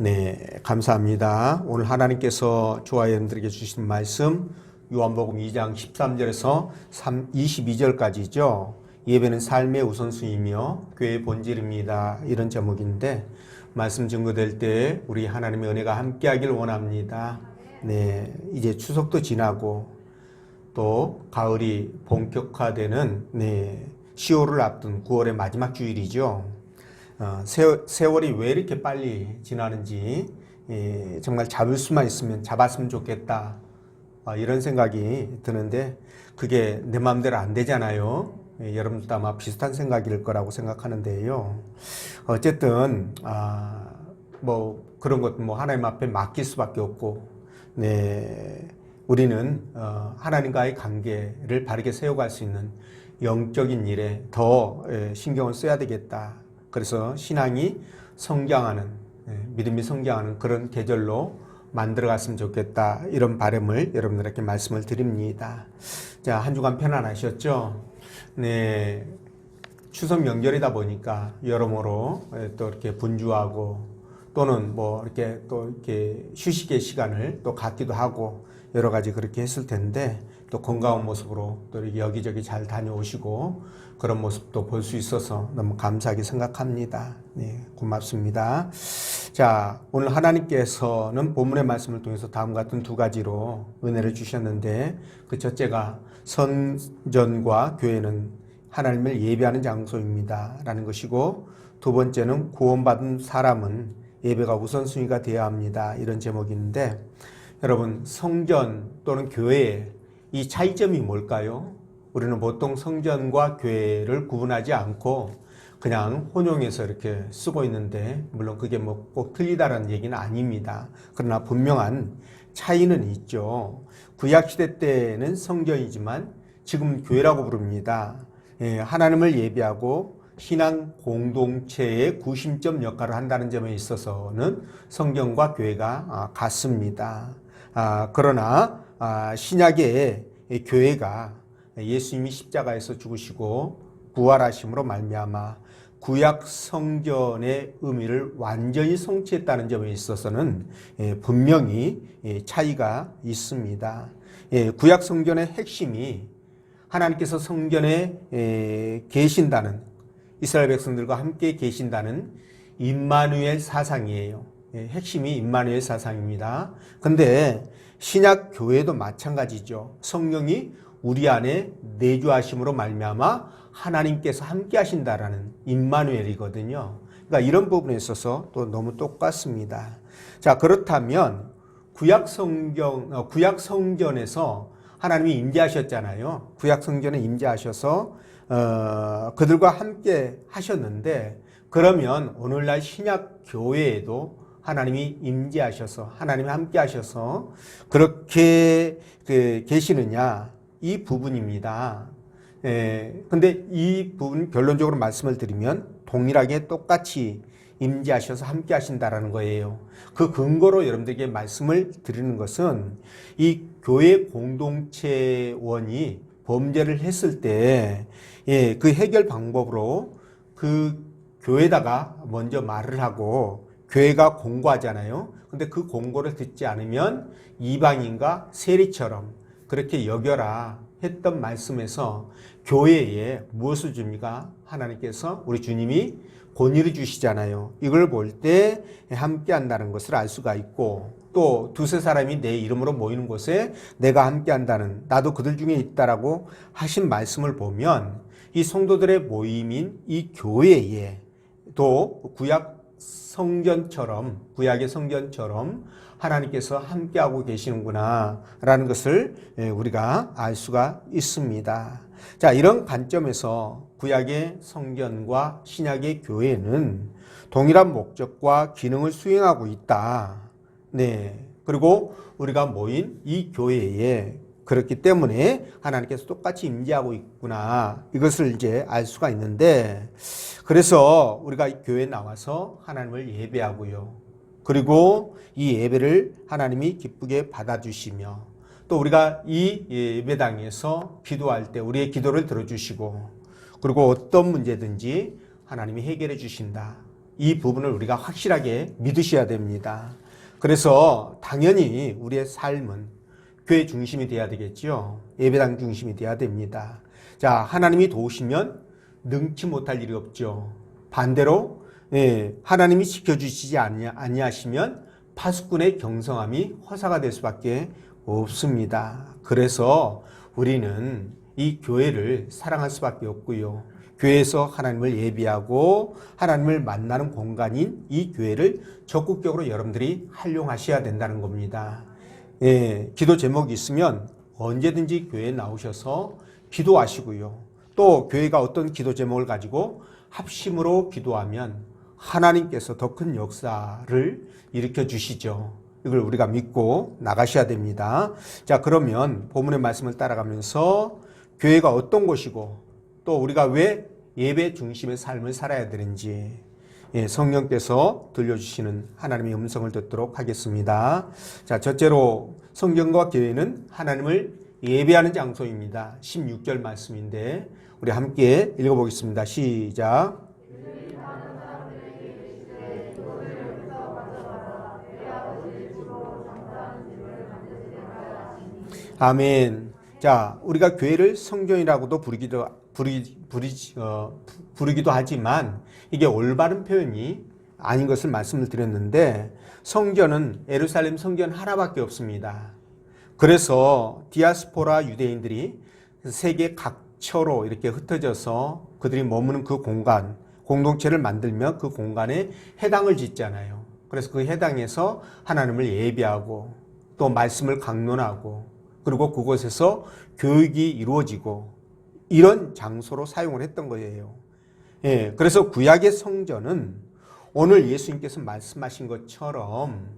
네, 감사합니다. 오늘 하나님께서 저와 여러분들에게 주신 말씀 요한복음 2장 13절에서 22절까지죠. 예배는 삶의 우선순위이며 교회의 본질입니다. 이런 제목인데 말씀 증거될 때 우리 하나님의 은혜가 함께하길 원합니다. 네, 이제 추석도 지나고 또 가을이 본격화되는 10월을 앞둔 9월의 마지막 주일이죠. 세월이 왜 이렇게 빨리 지나는지 정말 잡을 수만 있으면 잡았으면 좋겠다, 이런 생각이 드는데 그게 내 마음대로 안 되잖아요. 여러분들도 아마 비슷한 생각일 거라고 생각하는데요. 어쨌든 뭐 그런 것도 뭐 하나님 앞에 맡길 수밖에 없고, 우리는 하나님과의 관계를 바르게 세워갈 수 있는 영적인 일에 더 신경을 써야 되겠다. 그래서 신앙이 성장하는, 믿음이 성장하는 그런 계절로 만들어갔으면 좋겠다, 이런 바람을 여러분들에게 말씀을 드립니다. 자, 한 주간 편안하셨죠? 네, 추석 명절이다 보니까 여러모로 또 이렇게 분주하고 또는 뭐 이렇게 또 이렇게 휴식의 시간을 또 갖기도 하고 여러 가지 그렇게 했을 텐데, 또 건강한 모습으로 또 여기저기 잘 다녀오시고 그런 모습도 볼 수 있어서 너무 감사하게 생각합니다. 네, 고맙습니다. 자, 오늘 하나님께서는 본문의 말씀을 통해서 다음과 같은 두 가지로 은혜를 주셨는데, 그 첫째가 성전과 교회는 하나님을 예배하는 장소입니다 라는 것이고, 두 번째는 구원받은 사람은 예배가 우선순위가 되어야 합니다, 이런 제목인데, 여러분, 성전 또는 교회의 이 차이점이 뭘까요? 우리는 보통 성전과 교회를 구분하지 않고 그냥 혼용해서 이렇게 쓰고 있는데, 물론 그게 뭐 꼭 틀리다라는 얘기는 아닙니다. 그러나 분명한 차이는 있죠. 구약시대 때는 성전이지만 지금 교회라고 부릅니다. 하나님을 예배하고 신앙 공동체의 구심점 역할을 한다는 점에 있어서는 성전과 교회가 같습니다. 그러나 신약의 교회가 예수님이 십자가에서 죽으시고 부활하심으로 말미암아 구약 성전의 의미를 완전히 성취했다는 점에 있어서는 분명히 차이가 있습니다. 구약 성전의 핵심이 하나님께서 성전에 계신다는, 이스라엘 백성들과 함께 계신다는 임마누엘 사상이에요. 핵심이 임마누엘 사상입니다. 근데 신약 교회도 마찬가지죠. 성령이 우리 안에 내주하심으로 말미암아 하나님께서 함께 하신다라는 임마누엘이거든요. 그러니까 이런 부분에 있어서 또 너무 똑같습니다. 자, 그렇다면 구약 성전에서 하나님이 임재하셨잖아요. 구약 성전에 임재하셔서 그들과 함께 하셨는데, 그러면 오늘날 신약 교회에도 하나님이 임재하셔서 하나님이 함께 하셔서 그렇게 계시느냐, 이 부분입니다. 근데 이 부분 결론적으로 말씀을 드리면 동일하게 똑같이 임재하셔서 함께 하신다라는 거예요. 그 근거로 여러분들에게 말씀을 드리는 것은 이 교회 공동체원이 범죄를 했을 때 그 해결 방법으로 그 교회에다가 먼저 말을 하고 교회가 공고하잖아요. 근데 그 공고를 듣지 않으면 이방인과 세리처럼 그렇게 여겨라 했던 말씀에서 교회에 무엇을 줍니까? 하나님께서, 우리 주님이 권위를 주시잖아요. 이걸 볼 때 함께 한다는 것을 알 수가 있고, 또 두세 사람이 내 이름으로 모이는 곳에 내가 함께 한다는, 나도 그들 중에 있다라고 하신 말씀을 보면 이 성도들의 모임인 이 교회에 또 구약의 성전처럼 하나님께서 함께하고 계시는구나 라는 것을 우리가 알 수가 있습니다. 자, 이런 관점에서 구약의 성전과 신약의 교회는 동일한 목적과 기능을 수행하고 있다. 그리고 우리가 모인 이 교회에 그렇기 때문에 하나님께서 똑같이 임재하고 있구나, 이것을 이제 알 수가 있는데, 그래서 우리가 이 교회에 나와서 하나님을 예배하고요. 그리고 이 예배를 하나님이 기쁘게 받아주시며, 또 우리가 이 예배당에서 기도할 때 우리의 기도를 들어주시고, 그리고 어떤 문제든지 하나님이 해결해 주신다. 이 부분을 우리가 확실하게 믿으셔야 됩니다. 그래서 당연히 우리의 삶은 교회 중심이 돼야 되겠죠. 예배당 중심이 돼야 됩니다. 자, 하나님이 도우시면 능치 못할 일이 없죠. 반대로 하나님이 지켜주시지 아니하시면 파수꾼의 경성함이 허사가 될 수밖에 없습니다. 그래서 우리는 이 교회를 사랑할 수밖에 없고요. 교회에서 하나님을 예비하고 하나님을 만나는 공간인 이 교회를 적극적으로 여러분들이 활용하셔야 된다는 겁니다. 기도 제목이 있으면 언제든지 교회에 나오셔서 기도하시고요. 또 교회가 어떤 기도 제목을 가지고 합심으로 기도하면 하나님께서 더 큰 역사를 일으켜 주시죠. 이걸 우리가 믿고 나가셔야 됩니다. 자, 그러면 본문의 말씀을 따라가면서 교회가 어떤 곳이고 또 우리가 왜 예배 중심의 삶을 살아야 되는지 성령께서 들려주시는 하나님의 음성을 듣도록 하겠습니다. 자, 첫째로 성경과 교회는 하나님을 예배하는 장소입니다. 16절 말씀인데 우리 함께 읽어보겠습니다. 시작. 아멘. 자, 우리가 교회를 성전이라고도 부르기도 하지만 이게 올바른 표현이 아닌 것을 말씀을 드렸는데 성전은 예루살렘 성전 하나밖에 없습니다. 그래서 디아스포라 유대인들이 세계 각처로 이렇게 흩어져서 그들이 머무는 그 공간, 공동체를 만들며 그 공간에 해당을 짓잖아요. 그래서 그 해당에서 하나님을 예배하고 또 말씀을 강론하고 그리고 그곳에서 교육이 이루어지고 이런 장소로 사용을 했던 거예요. 그래서 구약의 성전은 오늘 예수님께서 말씀하신 것처럼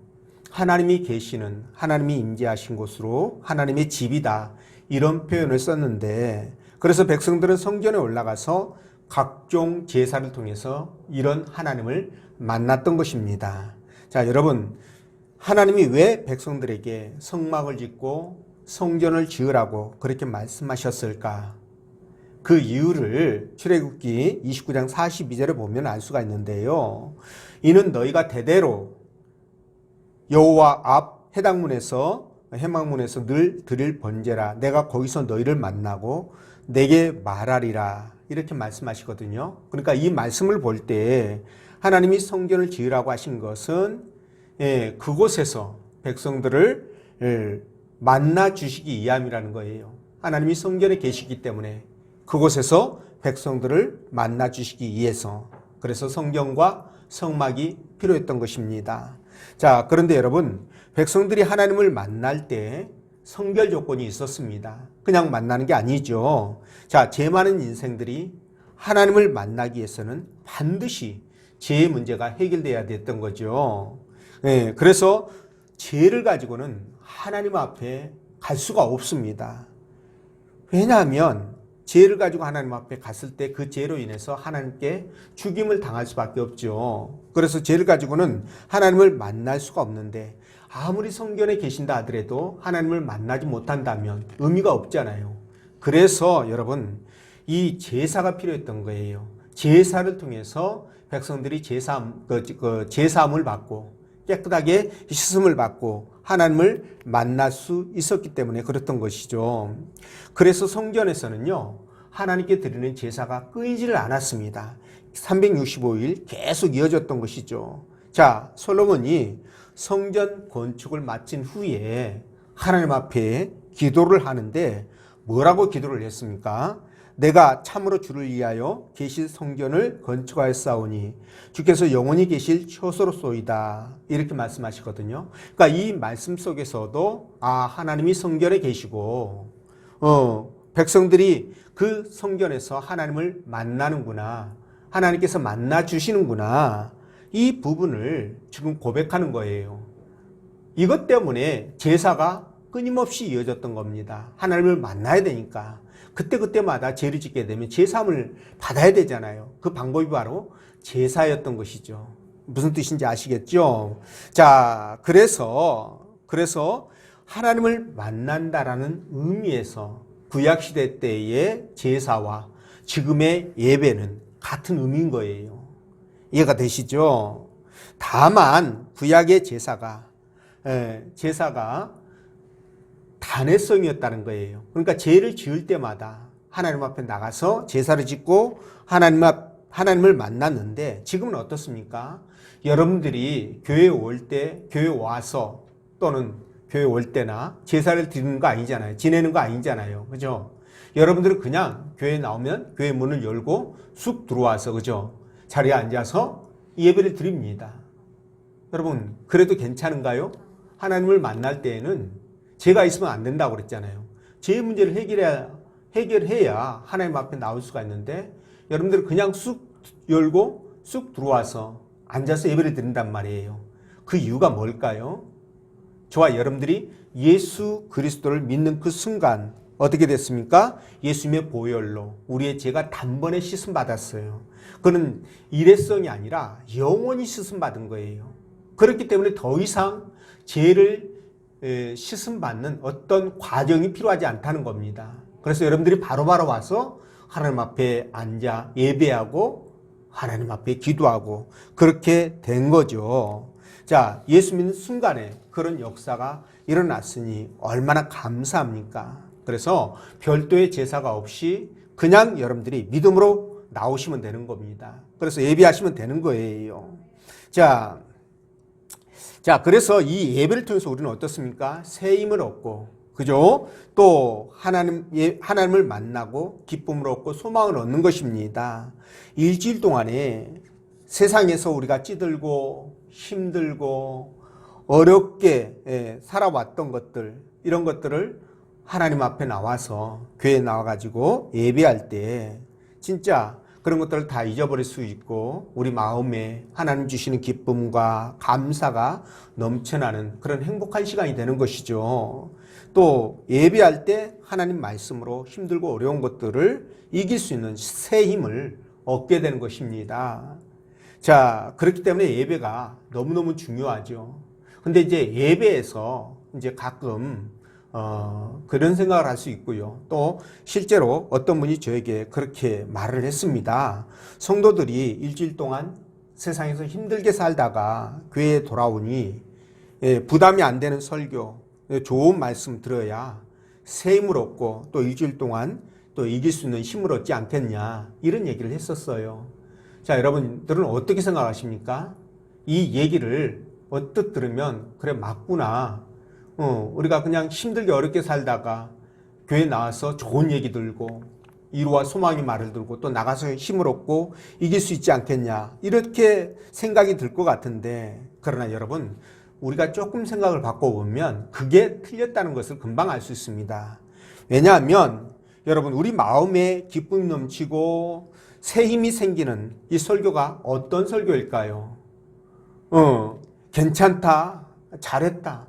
하나님이 계시는, 하나님이 임재하신 곳으로 하나님의 집이다 이런 표현을 썼는데 그래서 백성들은 성전에 올라가서 각종 제사를 통해서 이런 하나님을 만났던 것입니다. 자, 여러분, 하나님이 왜 백성들에게 성막을 짓고 성전을 지으라고 그렇게 말씀하셨을까? 그 이유를 출애굽기 29장 42절에 보면 알 수가 있는데요. 이는 너희가 대대로 여호와 앞 해당문에서 해막문에서 늘 드릴 번제라. 내가 거기서 너희를 만나고 내게 말하리라. 이렇게 말씀하시거든요. 그러니까 이 말씀을 볼 때 하나님이 성전을 지으라고 하신 것은 그곳에서 백성들을 만나 주시기 위함이라는 거예요. 하나님이 성전에 계시기 때문에 그곳에서 백성들을 만나 주시기 위해서 그래서 성전과 성막이 필요했던 것입니다. 자, 그런데 여러분, 백성들이 하나님을 만날 때 성결 조건이 있었습니다. 그냥 만나는 게 아니죠. 자, 죄 많은 인생들이 하나님을 만나기 위해서는 반드시 죄의 문제가 해결돼야 됐던 거죠. 그래서 죄를 가지고는 하나님 앞에 갈 수가 없습니다. 왜냐하면 죄를 가지고 하나님 앞에 갔을 때 그 죄로 인해서 하나님께 죽임을 당할 수밖에 없죠. 그래서 죄를 가지고는 하나님을 만날 수가 없는데 아무리 성전에 계신다 하더라도 하나님을 만나지 못한다면 의미가 없잖아요. 그래서 여러분, 이 제사가 필요했던 거예요. 제사를 통해서 백성들이 제사함을 받고 깨끗하게 씻음을 받고 하나님을 만날 수 있었기 때문에 그랬던 것이죠. 그래서 성전에서는요, 하나님께 드리는 제사가 끊이지를 않았습니다. 365일 계속 이어졌던 것이죠. 자, 솔로몬이 성전 건축을 마친 후에 하나님 앞에 기도를 하는데 뭐라고 기도를 했습니까? 내가 참으로 주를 위하여 계실 성전을 건축하였사오니 주께서 영원히 계실 처소로소이다. 이렇게 말씀하시거든요. 그러니까 이 말씀 속에서도 하나님이 성전에 계시고 백성들이 그 성전에서 하나님을 만나는구나. 하나님께서 만나 주시는구나. 이 부분을 지금 고백하는 거예요. 이것 때문에 제사가 끊임없이 이어졌던 겁니다. 하나님을 만나야 되니까. 그때마다 죄를 짓게 되면 제사함을 받아야 되잖아요. 그 방법이 바로 제사였던 것이죠. 무슨 뜻인지 아시겠죠? 자, 그래서 하나님을 만난다라는 의미에서 구약시대 때의 제사와 지금의 예배는 같은 의미인 거예요. 이해가 되시죠? 다만 구약의 제사가 단회성이었다는 거예요. 그러니까 죄를 지을 때마다 하나님 앞에 나가서 제사를 짓고 하나님을 만났는데 지금은 어떻습니까? 여러분들이 교회에 올 때, 교회 와서 또는 교회 올 때나 제사를 드리는 거 아니잖아요. 지내는 거 아니잖아요. 그죠? 여러분들은 그냥 교회에 나오면 교회 문을 열고 쑥 들어와서, 그죠? 자리에 앉아서 예배를 드립니다. 여러분, 그래도 괜찮은가요? 하나님을 만날 때에는 죄가 있으면 안 된다고 그랬잖아요. 죄의 문제를 해결해야 하나님 앞에 나올 수가 있는데 여러분들은 그냥 쑥 열고 쑥 들어와서 앉아서 예배를 드린단 말이에요. 그 이유가 뭘까요? 저와 여러분들이 예수 그리스도를 믿는 그 순간 어떻게 됐습니까? 예수님의 보혈로 우리의 죄가 단번에 씻음 받았어요. 그는 일회성이 아니라 영원히 씻음 받은 거예요. 그렇기 때문에 더 이상 죄를 씻음 받는 어떤 과정이 필요하지 않다는 겁니다. 그래서 여러분들이 바로바로 와서 하나님 앞에 앉아 예배하고 하나님 앞에 기도하고 그렇게 된 거죠. 자, 예수 믿는 순간에 그런 역사가 일어났으니 얼마나 감사합니까? 그래서 별도의 제사가 없이 그냥 여러분들이 믿음으로 나오시면 되는 겁니다. 그래서 예배하시면 되는 거예요. 자, 그래서 이 예배를 통해서 우리는 어떻습니까? 새 힘을 얻고, 그죠? 또 하나님을 만나고 기쁨을 얻고 소망을 얻는 것입니다. 일주일 동안에 세상에서 우리가 찌들고 힘들고 어렵게 살아왔던 것들, 이런 것들을 하나님 앞에 나와서 교회에 나와가지고 예배할 때 진짜 그런 것들을 다 잊어버릴 수 있고 우리 마음에 하나님 주시는 기쁨과 감사가 넘쳐나는 그런 행복한 시간이 되는 것이죠. 또 예배할 때 하나님 말씀으로 힘들고 어려운 것들을 이길 수 있는 새 힘을 얻게 되는 것입니다. 자, 그렇기 때문에 예배가 너무너무 중요하죠. 근데 이제 예배에서 이제 가끔 그런 생각을 할 수 있고요. 또 실제로 어떤 분이 저에게 그렇게 말을 했습니다. 성도들이 일주일 동안 세상에서 힘들게 살다가 교회에 돌아오니 부담이 안 되는 설교, 좋은 말씀 들어야 새 힘을 얻고 또 일주일 동안 또 이길 수 있는 힘을 얻지 않겠냐, 이런 얘기를 했었어요. 자, 여러분들은 어떻게 생각하십니까? 이 얘기를 언뜻 들으면 그래 맞구나. 우리가 그냥 힘들게 어렵게 살다가 교회 나와서 좋은 얘기 들고 위로와 소망의 말을 들고 또 나가서 힘을 얻고 이길 수 있지 않겠냐, 이렇게 생각이 들 것 같은데, 그러나 여러분, 우리가 조금 생각을 바꿔보면 그게 틀렸다는 것을 금방 알 수 있습니다. 왜냐하면 여러분, 우리 마음에 기쁨이 넘치고 새 힘이 생기는 이 설교가 어떤 설교일까요? 괜찮다, 잘했다,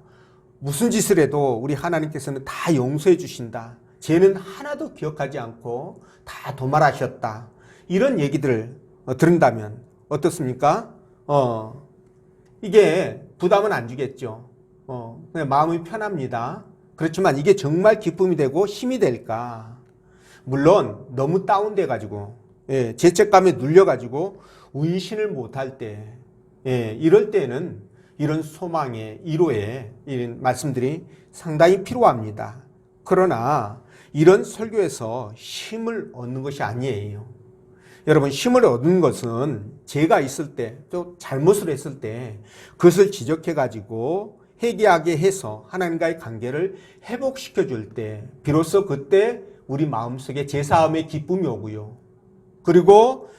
무슨 짓을 해도 우리 하나님께서는 다 용서해 주신다, 죄는 하나도 기억하지 않고 다 도말하셨다, 이런 얘기들을 들은다면 어떻습니까? 이게 부담은 안 주겠죠. 그냥 마음이 편합니다. 그렇지만 이게 정말 기쁨이 되고 힘이 될까? 물론 너무 다운돼 가지고 죄책감에 눌려 가지고 운신을 못할 때, 이럴 때는 이런 소망의 위로의 이런 말씀들이 상당히 필요합니다. 그러나 이런 설교에서 힘을 얻는 것이 아니에요. 여러분, 힘을 얻는 것은 죄가 있을 때, 또 잘못을 했을 때 그것을 지적해 가지고 회개하게 해서 하나님과의 관계를 회복시켜 줄 때 비로소 그때 우리 마음속에 제사함의 기쁨이 오고요. 그리고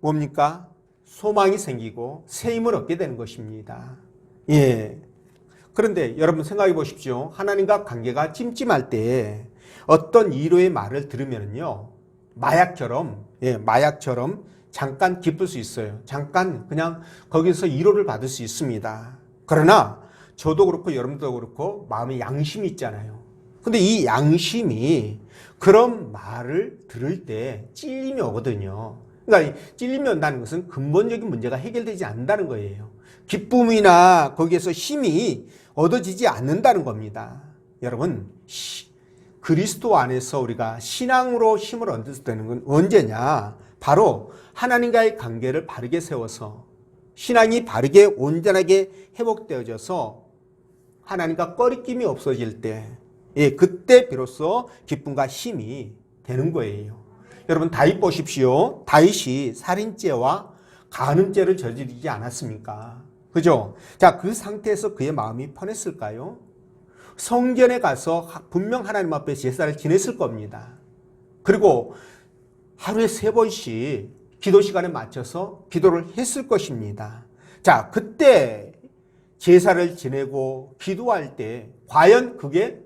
뭡니까? 소망이 생기고 새 힘을 얻게 되는 것입니다. 그런데 여러분 생각해 보십시오. 하나님과 관계가 찜찜할 때 어떤 위로의 말을 들으면요, 마약처럼 잠깐 기쁠 수 있어요. 잠깐 그냥 거기서 위로를 받을 수 있습니다. 그러나 저도 그렇고 여러분도 그렇고 마음에 양심이 있잖아요. 근데 이 양심이 그런 말을 들을 때 찔림이 오거든요. 그러니까 찔림이 온다는 것은 근본적인 문제가 해결되지 않는다는 거예요. 기쁨이나 거기에서 힘이 얻어지지 않는다는 겁니다. 여러분, 그리스도 안에서 우리가 신앙으로 힘을 얻을 때는 건 언제냐? 바로 하나님과의 관계를 바르게 세워서 신앙이 바르게 온전하게 회복되어져서 하나님과 꺼리낌이 없어질 때, 그때 비로소 기쁨과 힘이 되는 거예요. 여러분, 다윗 보십시오. 다윗이 살인죄와 간음죄를 저지르지 않았습니까? 그죠? 자, 그 상태에서 그의 마음이 편했을까요? 성전에 가서 분명 하나님 앞에 제사를 지냈을 겁니다. 그리고 하루에 3번씩 기도 시간에 맞춰서 기도를 했을 것입니다. 자, 그때 제사를 지내고 기도할 때 과연 그게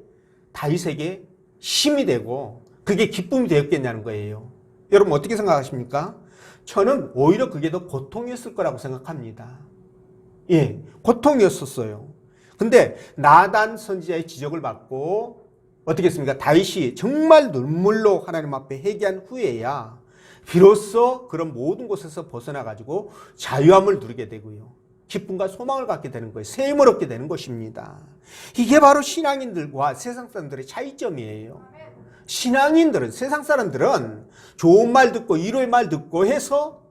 다윗에게 힘이 되고 그게 기쁨이 되었겠냐는 거예요. 여러분 어떻게 생각하십니까? 저는 오히려 그게 더 고통이었을 거라고 생각합니다. 고통이었었어요. 근데 나단 선지자의 지적을 받고 어떻게 했습니까? 다윗이 정말 눈물로 하나님 앞에 회개한 후에야 비로소 그런 모든 곳에서 벗어나가지고 자유함을 누리게 되고요. 기쁨과 소망을 갖게 되는 거예요. 새 힘을 얻게 되는 것입니다. 이게 바로 신앙인들과 세상 사람들의 차이점이에요. 신앙인들은, 세상 사람들은 좋은 말 듣고 위로의 말 듣고 해서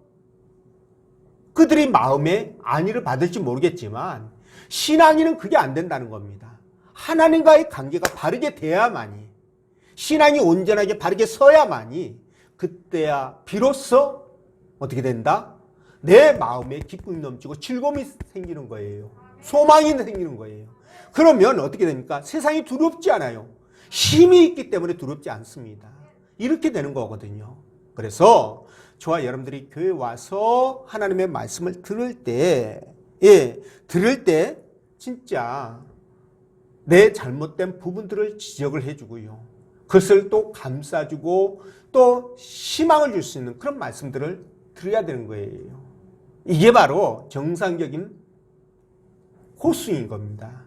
그들이 마음에 안위를 받을지 모르겠지만 신앙인은 그게 안 된다는 겁니다. 하나님과의 관계가 바르게 돼야만이, 신앙이 온전하게 바르게 서야만이 그때야 비로소 어떻게 된다? 내 마음에 기쁨이 넘치고 즐거움이 생기는 거예요. 소망이 생기는 거예요. 그러면 어떻게 됩니까? 세상이 두렵지 않아요. 힘이 있기 때문에 두렵지 않습니다. 이렇게 되는 거거든요. 그래서 저와 여러분들이 교회 와서 하나님의 말씀을 들을 때 진짜 내 잘못된 부분들을 지적을 해주고요. 그것을 또 감싸주고 또 희망을 줄 수 있는 그런 말씀들을 들어야 되는 거예요. 이게 바로 정상적인 호수인 겁니다.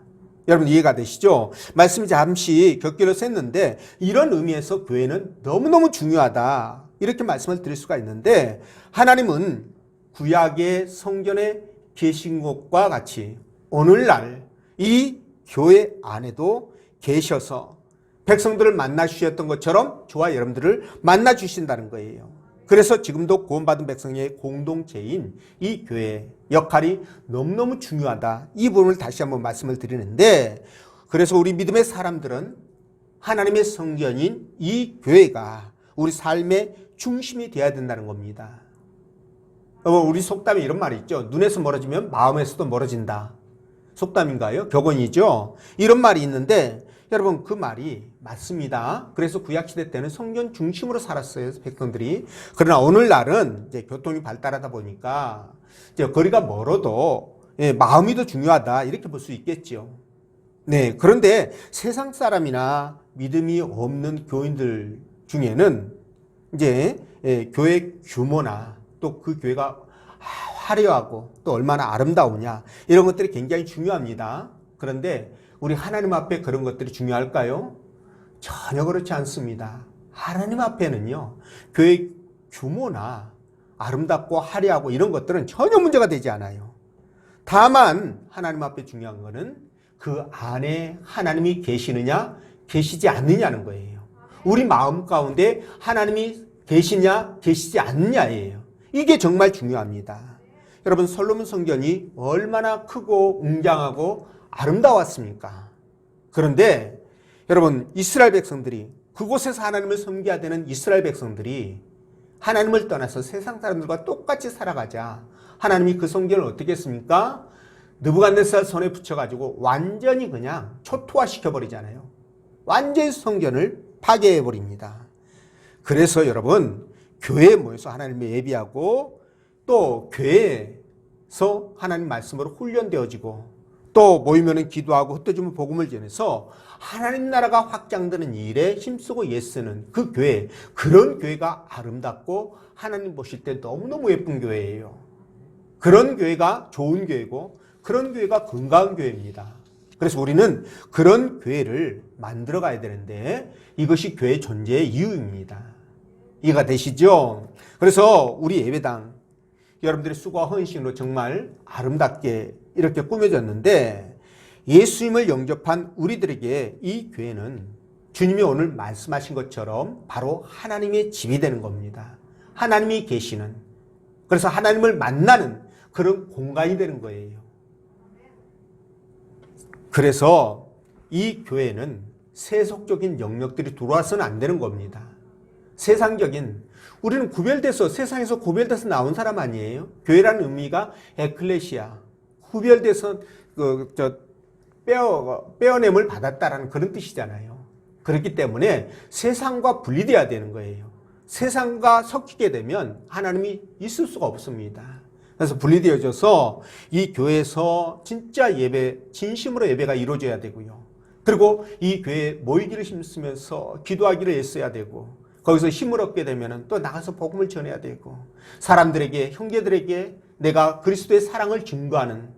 여러분 이해가 되시죠? 말씀이 잠시 곁길로 샜는데 이런 의미에서 교회는 너무너무 중요하다 이렇게 말씀을 드릴 수가 있는데, 하나님은 구약의 성전에 계신 것과 같이 오늘날 이 교회 안에도 계셔서 백성들을 만나 주셨던 것처럼 저와 여러분들을 만나 주신다는 거예요. 그래서 지금도 구원받은 백성의 공동체인 이 교회의 역할이 너무너무 중요하다. 이 부분을 다시 한번 말씀을 드리는데, 그래서 우리 믿음의 사람들은 하나님의 성전인 이 교회가 우리 삶의 중심이 되어야 된다는 겁니다. 우리 속담에 이런 말이 있죠. 눈에서 멀어지면 마음에서도 멀어진다. 속담인가요? 격언이죠. 이런 말이 있는데 여러분 그 말이 맞습니다. 그래서 구약시대 때는 성전 중심으로 살았어요, 백성들이. 그러나 오늘날은 이제 교통이 발달하다 보니까 이제 거리가 멀어도 마음이 더 중요하다 이렇게 볼 수 있겠죠. 네, 그런데 세상 사람이나 믿음이 없는 교인들 중에는 이제 교회 규모나 또 그 교회가 화려하고 또 얼마나 아름다우냐 이런 것들이 굉장히 중요합니다. 그런데 우리 하나님 앞에 그런 것들이 중요할까요? 전혀 그렇지 않습니다. 하나님 앞에는요, 교회 규모나 아름답고 화려하고 이런 것들은 전혀 문제가 되지 않아요. 다만 하나님 앞에 중요한 거는 그 안에 하나님이 계시느냐 계시지 않느냐는 거예요. 우리 마음 가운데 하나님이 계시냐 계시지 않느냐예요. 이게 정말 중요합니다. 여러분 솔로몬 성전이 얼마나 크고 웅장하고 아름다웠습니까? 그런데 여러분 이스라엘 백성들이, 그곳에서 하나님을 섬겨야 되는 이스라엘 백성들이 하나님을 떠나서 세상 사람들과 똑같이 살아가자 하나님이 그 성전을 어떻게 했습니까? 느부갓네살 손에 붙여가지고 완전히 그냥 초토화시켜버리잖아요. 완전히 성전을 파괴해버립니다. 그래서 여러분 교회에 모여서 하나님을 예비하고 또 교회에서 하나님 말씀으로 훈련되어지고 또 모이면 기도하고 흩어지면 복음을 전해서 하나님 나라가 확장되는 일에 힘쓰고 애쓰는 그 교회, 그런 교회가 아름답고 하나님 보실 때 너무너무 예쁜 교회예요. 그런 교회가 좋은 교회고 그런 교회가 건강한 교회입니다. 그래서 우리는 그런 교회를 만들어 가야 되는데 이것이 교회 존재의 이유입니다. 이해가 되시죠? 그래서 우리 예배당 여러분들의 수고와 헌신으로 정말 아름답게 이렇게 꾸며졌는데 예수님을 영접한 우리들에게 이 교회는 주님이 오늘 말씀하신 것처럼 바로 하나님의 집이 되는 겁니다. 하나님이 계시는, 그래서 하나님을 만나는 그런 공간이 되는 거예요. 그래서 이 교회는 세속적인 영역들이 들어와서는 안 되는 겁니다. 세상적인, 우리는 구별돼서, 세상에서 구별돼서 나온 사람 아니에요. 교회라는 의미가 에클레시아, 구별돼서 빼어냄을 받았다라는 그런 뜻이잖아요. 그렇기 때문에 세상과 분리돼야 되는 거예요. 세상과 섞이게 되면 하나님이 있을 수가 없습니다. 그래서 분리되어져서 이 교회에서 진짜 예배, 진심으로 예배가 이루어져야 되고요. 그리고 이 교회에 모이기를 힘쓰면서 기도하기를 애써야 되고, 거기서 힘을 얻게 되면 또 나가서 복음을 전해야 되고, 사람들에게, 형제들에게 내가 그리스도의 사랑을 증거하는,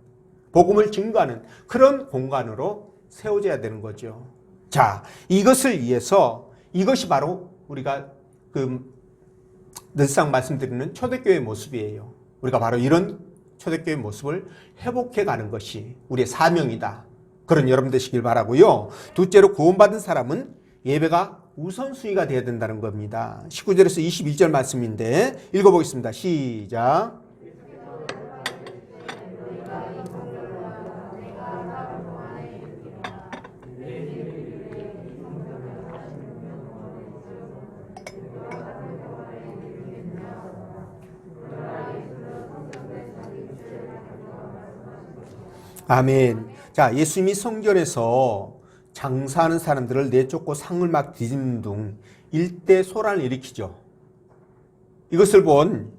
복음을 증거하는 그런 공간으로 세워져야 되는 거죠. 자, 이것을 위해서, 이것이 바로 우리가 늘상 말씀드리는 초대교회의 모습이에요. 우리가 바로 이런 초대교회의 모습을 회복해 가는 것이 우리의 사명이다. 그런 여러분 되시길 바라고요. 둘째로, 구원받은 사람은 예배가 우선순위가 되어야 된다는 겁니다. 19절에서 21절 말씀인데 읽어보겠습니다. 시작. 아멘. 자, 예수님이 성전에서 장사하는 사람들을 내쫓고 상을 막 뒤집는 등 일대 소란을 일으키죠. 이것을 본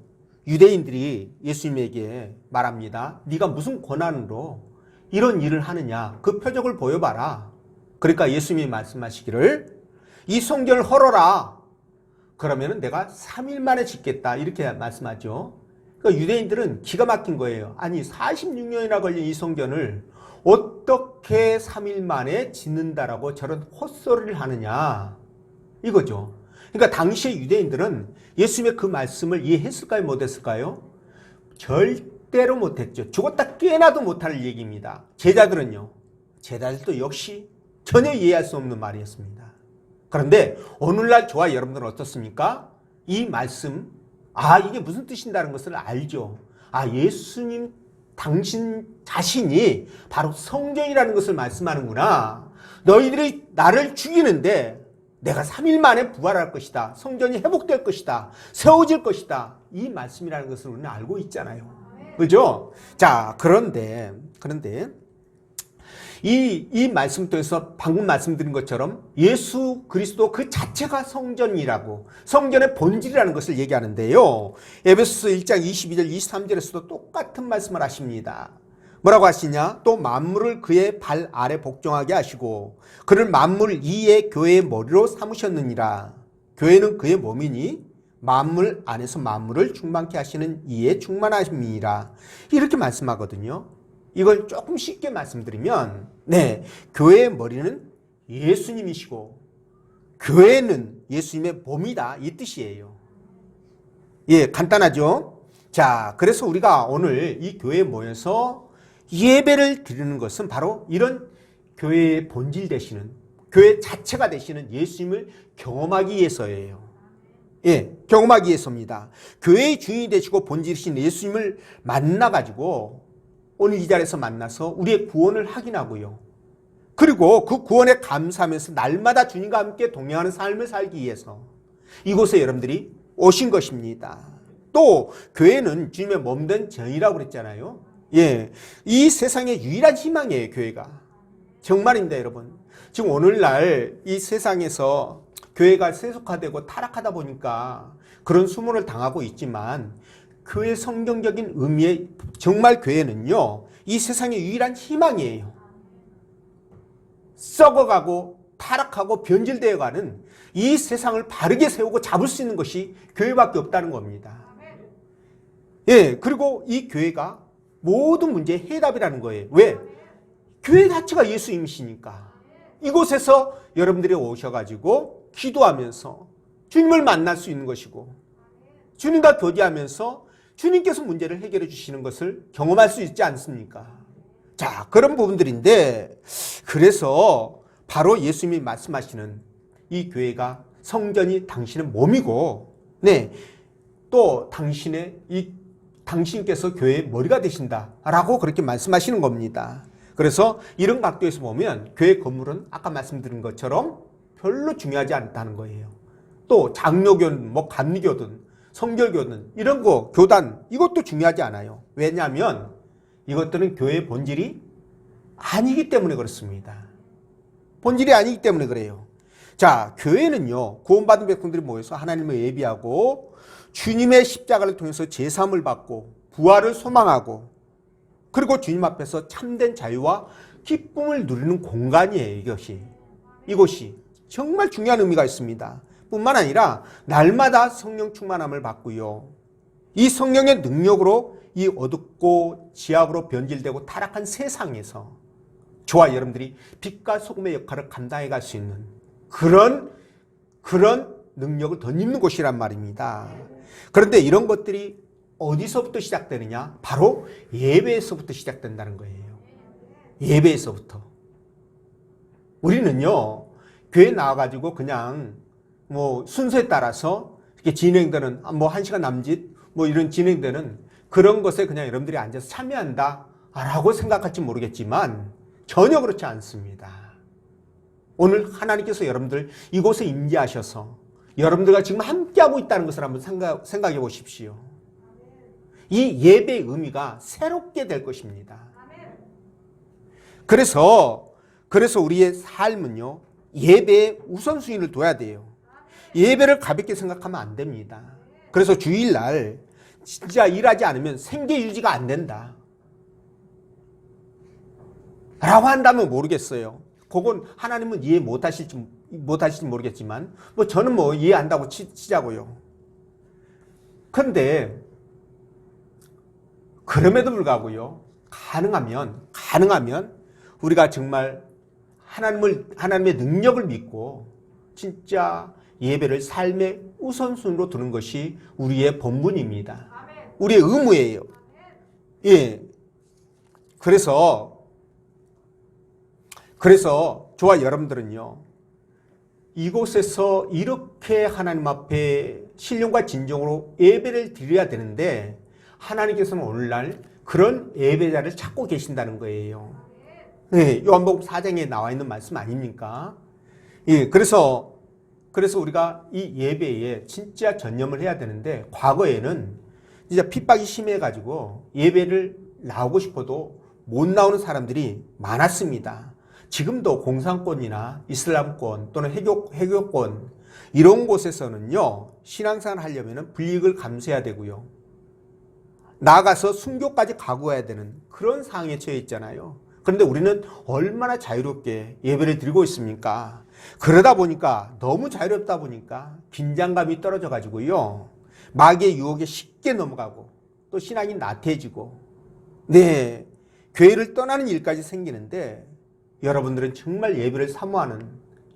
유대인들이 예수님에게 말합니다. 네가 무슨 권한으로 이런 일을 하느냐? 그 표적을 보여봐라. 그러니까 예수님이 말씀하시기를 이 성전을 헐어라. 그러면 내가 3일 만에 짓겠다. 이렇게 말씀하죠. 그러니까 유대인들은 기가 막힌 거예요. 아니 46년이나 걸린 이 성전을 어떻게 3일 만에 짓는다라고 저런 헛소리를 하느냐 이거죠. 그러니까 당시의 유대인들은 예수님의 그 말씀을 이해했을까요? 못했을까요? 절대로 못했죠. 죽었다 깨나도 못할 얘기입니다. 제자들은요. 제자들도 역시 전혀 이해할 수 없는 말이었습니다. 그런데 오늘날 저와 여러분들은 어떻습니까? 이 말씀, 이게 무슨 뜻인다는 것을 알죠. 예수님 당신 자신이 바로 성전이라는 것을 말씀하는구나. 너희들이 나를 죽이는데 내가 3일 만에 부활할 것이다. 성전이 회복될 것이다. 세워질 것이다. 이 말씀이라는 것을 우리는 알고 있잖아요. 그죠? 자, 그런데 이 말씀 통해서 방금 말씀드린 것처럼 예수 그리스도 그 자체가 성전이라고, 성전의 본질이라는 것을 얘기하는데요. 에베소서 1장 22절 23절에서도 똑같은 말씀을 하십니다. 뭐라고 하시냐? 또 만물을 그의 발 아래 복종하게 하시고 그를 만물 이의 교회의 머리로 삼으셨느니라. 교회는 그의 몸이니 만물 안에서 만물을 충만케 하시는 이의 충만하심이니라. 이렇게 말씀하거든요. 이걸 조금 쉽게 말씀드리면, 교회의 머리는 예수님이시고 교회는 예수님의 몸이다, 이 뜻이에요. 간단하죠? 자, 그래서 우리가 오늘 이 교회에 모여서 예배를 드리는 것은 바로 이런 교회의 본질 되시는, 교회 자체가 되시는 예수님을 경험하기 위해서예요. 경험하기 위해서입니다. 교회의 주인이 되시고 본질이신 예수님을 만나가지고 오늘 이 자리에서 만나서 우리의 구원을 확인하고요. 그리고 그 구원에 감사하면서 날마다 주님과 함께 동행하는 삶을 살기 위해서 이곳에 여러분들이 오신 것입니다. 또 교회는 주님의 몸된 전이라고 그랬잖아요. 이 세상의 유일한 희망이에요, 교회가. 정말입니다, 여러분. 지금 오늘날 이 세상에서 교회가 세속화되고 타락하다 보니까 그런 수모를 당하고 있지만 교회 성경적인 의미의 정말 교회는요, 이 세상의 유일한 희망이에요. 썩어가고 타락하고 변질되어가는 이 세상을 바르게 세우고 잡을 수 있는 것이 교회밖에 없다는 겁니다. 그리고 이 교회가 모든 문제의 해답이라는 거예요. 왜? 교회 자체가 예수님이시니까. 이곳에서 여러분들이 오셔가지고 기도하면서 주님을 만날 수 있는 것이고, 주님과 교제하면서 주님께서 문제를 해결해 주시는 것을 경험할 수 있지 않습니까? 자, 그런 부분들인데, 그래서 바로 예수님이 말씀하시는 이 교회가 성전이 당신의 몸이고, 네, 또 당신께서 교회의 머리가 되신다라고 그렇게 말씀하시는 겁니다. 그래서 이런 각도에서 보면 교회 건물은 아까 말씀드린 것처럼 별로 중요하지 않다는 거예요. 또 장로교든 뭐 감리교든 성결교든 이런 거 교단 이것도 중요하지 않아요. 왜냐하면 이것들은 교회의 본질이 아니기 때문에 그렇습니다. 본질이 아니기 때문에 그래요. 자, 교회는요, 구원받은 백성들이 모여서 하나님을 예비하고 주님의 십자가를 통해서 제사함을 받고 부활을 소망하고 그리고 주님 앞에서 참된 자유와 기쁨을 누리는 공간이에요. 이곳이 정말 중요한 의미가 있습니다. 뿐만 아니라 날마다 성령 충만함을 받고요. 이 성령의 능력으로 이 어둡고 지압으로 변질되고 타락한 세상에서 저와 여러분들이 빛과 소금의 역할을 감당해 갈 수 있는 그런 능력을 덧입는 곳이란 말입니다. 그런데 이런 것들이 어디서부터 시작되느냐? 바로 예배에서부터 시작된다는 거예요. 예배에서부터. 우리는요, 교회 나와가지고 그냥 뭐 순서에 따라서 이렇게 진행되는 뭐 1시간 남짓 뭐 이런 진행되는 그런 것에 그냥 여러분들이 앉아서 참여한다라고 생각할지 모르겠지만 전혀 그렇지 않습니다. 오늘 하나님께서 여러분들 이곳에 임재하셔서 여러분들과 지금 함께하고 있다는 것을 한번 생각해 보십시오. 이 예배의 의미가 새롭게 될 것입니다. 그래서 우리의 삶은요, 예배에 우선순위를 둬야 돼요. 예배를 가볍게 생각하면 안 됩니다. 그래서 주일날 진짜 일하지 않으면 생계 유지가 안 된다 라고 한다면 모르겠어요. 그건 하나님은 이해 못하실지 모르겠지만 뭐 저는 뭐 이해한다고 치자고요. 그런데 그럼에도 불구하고요, 가능하면 우리가 정말 하나님의 능력을 믿고 진짜 예배를 삶의 우선순위로 두는 것이 우리의 본분입니다. 우리의 의무예요. 예. 그래서 저와 여러분들은요, 이곳에서 이렇게 하나님 앞에 신령과 진정으로 예배를 드려야 되는데 하나님께서는 오늘날 그런 예배자를 찾고 계신다는 거예요. 네, 요한복음 4장에 나와 있는 말씀 아닙니까? 예, 그래서 우리가 이 예배에 진짜 전념을 해야 되는데 과거에는 진짜 핍박이 심해가지고 예배를 나오고 싶어도 못 나오는 사람들이 많았습니다. 지금도 공산권이나 이슬람권 또는 해교권 이런 곳에서는요, 신앙생활 하려면 불이익을 감수해야 되고요, 나아가서 순교까지 각오해야 되는 그런 상황에 처해 있잖아요. 그런데 우리는 얼마나 자유롭게 예배를 드리고 있습니까? 그러다 보니까 너무 자유롭다 보니까 긴장감이 떨어져 가지고요, 마귀의 유혹에 쉽게 넘어가고 또 신앙이 나태해지고, 네, 교회를 떠나는 일까지 생기는데 여러분들은 정말 예배를 사모하는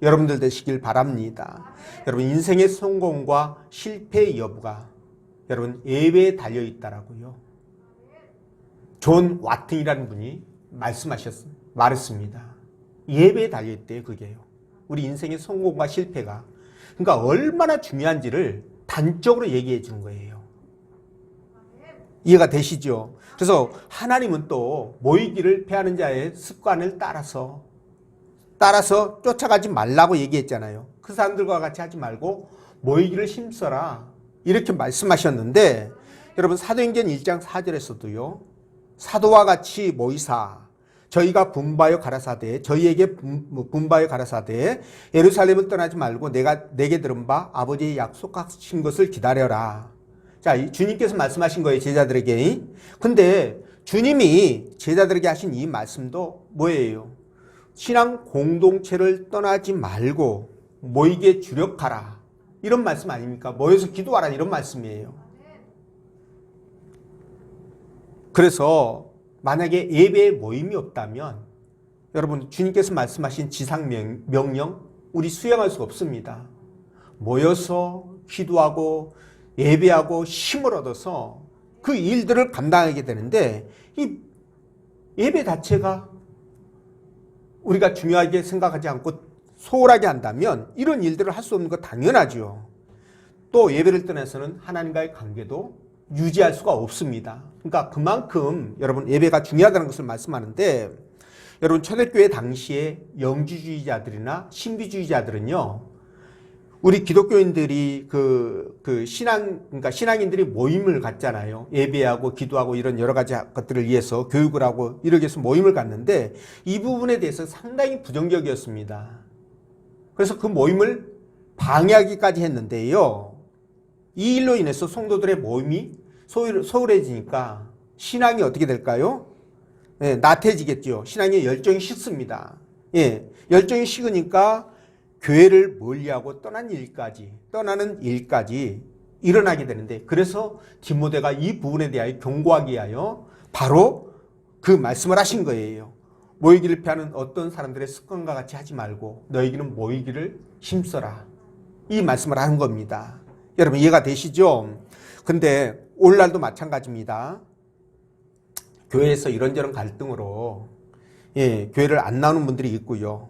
여러분들 되시길 바랍니다. 여러분, 인생의 성공과 실패의 여부가 여러분 예배에 달려있다라고요, 존 와팅이라는 분이 말했습니다. 예배에 달려있대요. 그게요, 우리 인생의 성공과 실패가. 그러니까 얼마나 중요한지를 단적으로 얘기해 주는 거예요. 이해가 되시죠? 그래서 하나님은 또 모이기를 패하는 자의 습관을 따라서 쫓아가지 말라고 얘기했잖아요. 그 사람들과 같이 하지 말고 모이기를 힘써라 이렇게 말씀하셨는데, 여러분 사도행전 1장 4절에서도요, 사도와 같이 모이사 저희에게 분바여 가라사대 예루살렘을 떠나지 말고 내가 내게 들은 바 아버지의 약속하신 것을 기다려라. 자, 주님께서 말씀하신 거예요, 제자들에게. 근데 주님이 제자들에게 하신 이 말씀도 뭐예요? 신앙 공동체를 떠나지 말고 모이게 주력하라, 이런 말씀 아닙니까? 모여서 기도하라, 이런 말씀이에요. 그래서 만약에 예배에 모임이 없다면 여러분, 주님께서 말씀하신 지상명령 우리 수행할 수 없습니다. 모여서 기도하고 예배하고 힘을 얻어서 그 일들을 감당하게 되는데, 이 예배 자체가 우리가 중요하게 생각하지 않고 소홀하게 한다면 이런 일들을 할 수 없는 거 당연하죠. 또 예배를 떠나서는 하나님과의 관계도 유지할 수가 없습니다. 그러니까 그만큼 여러분 예배가 중요하다는 것을 말씀하는데, 여러분 초대교회 당시에 영지주의자들이나 신비주의자들은요, 우리 기독교인들이 그러니까 신앙인들이 모임을 갖잖아요. 예배하고 기도하고 이런 여러 가지 것들을 위해서 교육을 하고 이러기 위해서 모임을 갖는데, 이 부분에 대해서 상당히 부정적이었습니다. 그래서 그 모임을 방해하기까지 했는데요. 이 일로 인해서 성도들의 모임이 소홀해지니까 신앙이 어떻게 될까요? 예, 나태해지겠죠. 신앙의 열정이 식습니다. 예, 열정이 식으니까 교회를 멀리하고 떠나는 일까지 일어나게 되는데, 그래서 디모데가 이 부분에 대하여 경고하기 위하여 바로 그 말씀을 하신 거예요. 모이기를 피하는 어떤 사람들의 습관과 같이 하지 말고 너희에게는 모이기를 힘써라. 이 말씀을 하는 겁니다. 여러분 이해가 되시죠? 근데 오늘날도 마찬가지입니다. 교회에서 이런저런 갈등으로 교회를 안 나오는 분들이 있고요.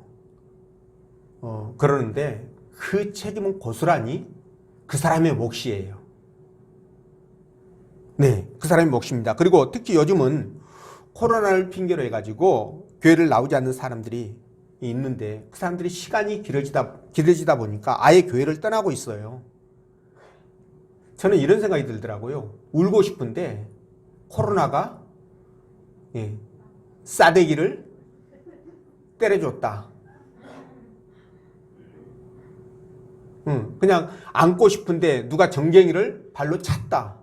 그러는데 그 책임은 고스란히 그 사람의 몫이에요. 네, 그 사람의 몫입니다. 그리고 특히 요즘은 코로나를 핑계로 해가지고 교회를 나오지 않는 사람들이 있는데, 그 사람들이 시간이 길어지다 보니까 아예 교회를 떠나고 있어요. 저는 이런 생각이 들더라고요. 울고 싶은데 코로나가 싸대기를 때려줬다. 그냥 안고 싶은데 누가 정갱이를 발로 찼다.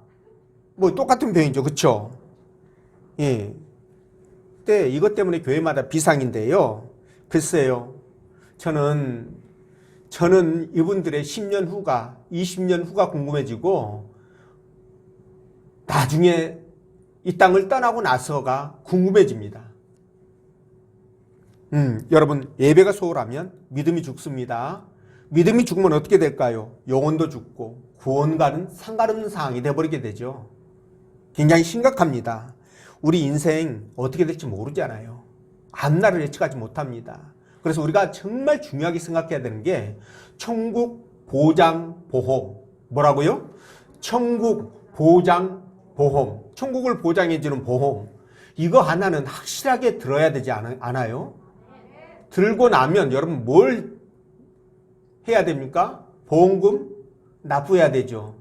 뭐 똑같은 표현이죠. 그쵸? 예. 근데 이것 때문에 교회마다 비상인데요. 글쎄요. 저는 이분들의 10년 후가, 20년 후가 궁금해지고, 나중에 이 땅을 떠나고 나서가 궁금해집니다. 여러분, 예배가 소홀하면 믿음이 죽습니다. 믿음이 죽으면 어떻게 될까요? 영혼도 죽고 구원과는 상관없는 상황이 되어버리게 되죠. 굉장히 심각합니다. 우리 인생 어떻게 될지 모르잖아요. 앞날을 예측하지 못합니다. 그래서 우리가 정말 중요하게 생각해야 되는 게 천국 보장 보험. 뭐라고요? 천국 보장 보험. 천국을 보장해주는 보험. 이거 하나는 확실하게 들어야 되지 않아요? 들고 나면 여러분 뭘 해야 됩니까? 보험금 납부해야 되죠.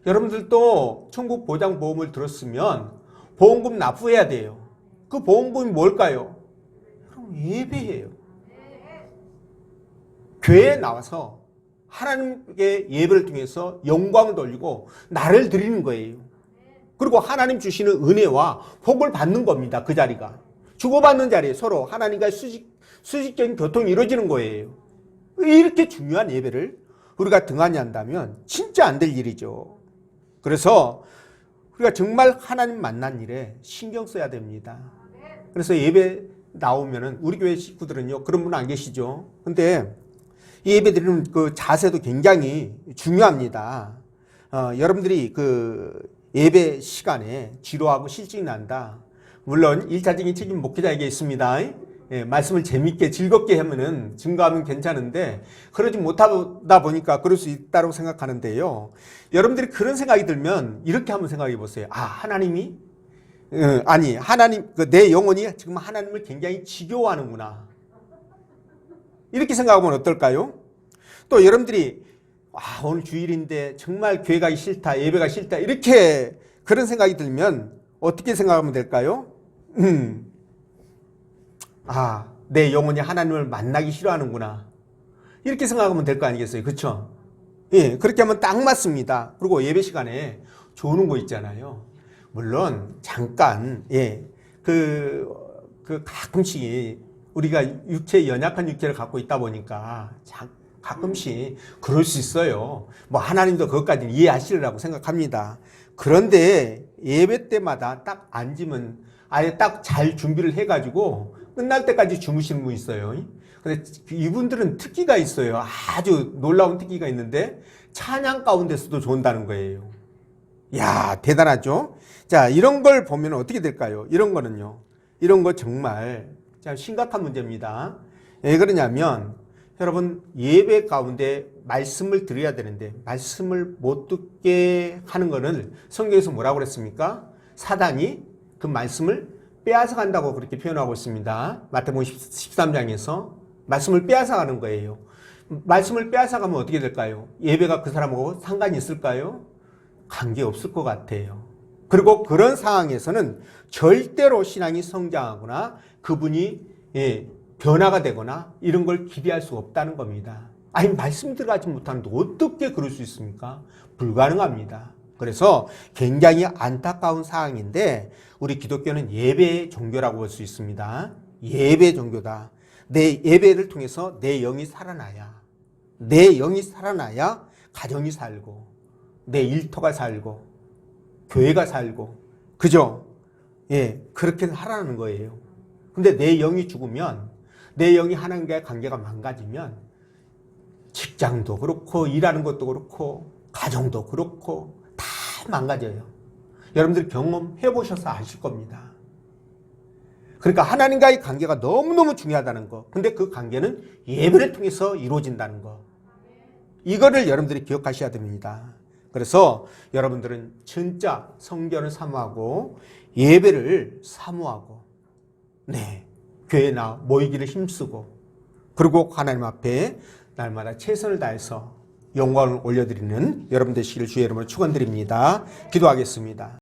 여러분들도 천국 보장 보험을 들었으면 보험금 납부해야 돼요. 그 보험금이 뭘까요? 그럼 예배예요. 교회에 나와서 하나님께 예배를 통해서 영광을 돌리고 나를 드리는 거예요. 그리고 하나님 주시는 은혜와 복을 받는 겁니다. 그 자리가. 주고받는 자리에 서로 하나님과의 수직적인 교통이 이루어지는 거예요. 이렇게 중요한 예배를 우리가 등한히 한다면 진짜 안 될 일이죠. 그래서 우리가 정말 하나님 만난 일에 신경 써야 됩니다. 그래서 예배 나오면은 우리 교회 식구들은요, 그런 분 안 계시죠? 근데 이 예배 드리는 그 자세도 굉장히 중요합니다. 여러분들이 그 예배 시간에 지루하고 실증이 난다. 물론 1차적인 책임 목회자에게 있습니다. 말씀을 재밌게 즐겁게 하면은 증거하면 괜찮은데, 그러지 못하다 보니까 그럴 수 있다고 생각하는데요. 여러분들이 그런 생각이 들면 이렇게 한번 생각해 보세요. 하나님, 내 영혼이 지금 하나님을 굉장히 지겨워하는구나. 이렇게 생각하면 어떨까요? 또 여러분들이 오늘 주일인데 정말 교회 가기 싫다, 예배가 싫다, 이렇게 그런 생각이 들면 어떻게 생각하면 될까요? 내 영혼이 하나님을 만나기 싫어하는구나. 이렇게 생각하면 될 거 아니겠어요? 그렇죠? 예, 그렇게 하면 딱 맞습니다. 그리고 예배 시간에 좋은 거 있잖아요. 물론 잠깐 가끔씩 우리가 연약한 육체를 갖고 있다 보니까 가끔씩 그럴 수 있어요. 뭐 하나님도 그것까지는 이해하시리라고 생각합니다. 그런데 예배 때마다 딱 앉으면 아예 딱 잘 준비를 해가지고 끝날 때까지 주무시는 분 있어요. 근데 이분들은 특기가 있어요. 아주 놀라운 특기가 있는데 찬양 가운데서도 좋은다는 거예요. 이야, 대단하죠? 자, 이런 걸 보면 어떻게 될까요? 이런 거는요. 이런 거 정말 참 심각한 문제입니다. 왜 그러냐면 여러분 예배 가운데 말씀을 드려야 되는데 말씀을 못 듣게 하는 것은 성경에서 뭐라고 그랬습니까? 사단이 그 말씀을 빼앗아 간다고 그렇게 표현하고 있습니다. 마태복음 13장에서 말씀을 빼앗아 가는 거예요. 말씀을 빼앗아 가면 어떻게 될까요? 예배가 그 사람하고 상관이 있을까요? 관계 없을 것 같아요. 그리고 그런 상황에서는 절대로 신앙이 성장하거나 그분이 변화가 되거나 이런 걸 기대할 수 없다는 겁니다. 아니 말씀 들어가지 못하는데 어떻게 그럴 수 있습니까? 불가능합니다. 그래서 굉장히 안타까운 상황인데 우리 기독교는 예배 종교라고 볼 수 있습니다. 예배 종교다. 내 예배를 통해서 내 영이 살아나야 가정이 살고 내 일터가 살고 교회가 살고 그죠? 그렇게 하라는 거예요. 근데 내 영이 죽으면 내 영이 하나님과의 관계가 망가지면 직장도 그렇고 일하는 것도 그렇고 가정도 그렇고 다 망가져요. 여러분들 경험해 보셔서 아실 겁니다. 그러니까 하나님과의 관계가 너무너무 중요하다는 거. 근데 그 관계는 예배를 통해서 이루어진다는 거. 이거를 여러분들이 기억하셔야 됩니다. 그래서 여러분들은 진짜 성전을 사모하고 예배를 사모하고 교회나 모이기를 힘쓰고 그리고 하나님 앞에 날마다 최선을 다해서 영광을 올려드리는 여러분 되시기를 주의 이름으로 축원드립니다. 기도하겠습니다.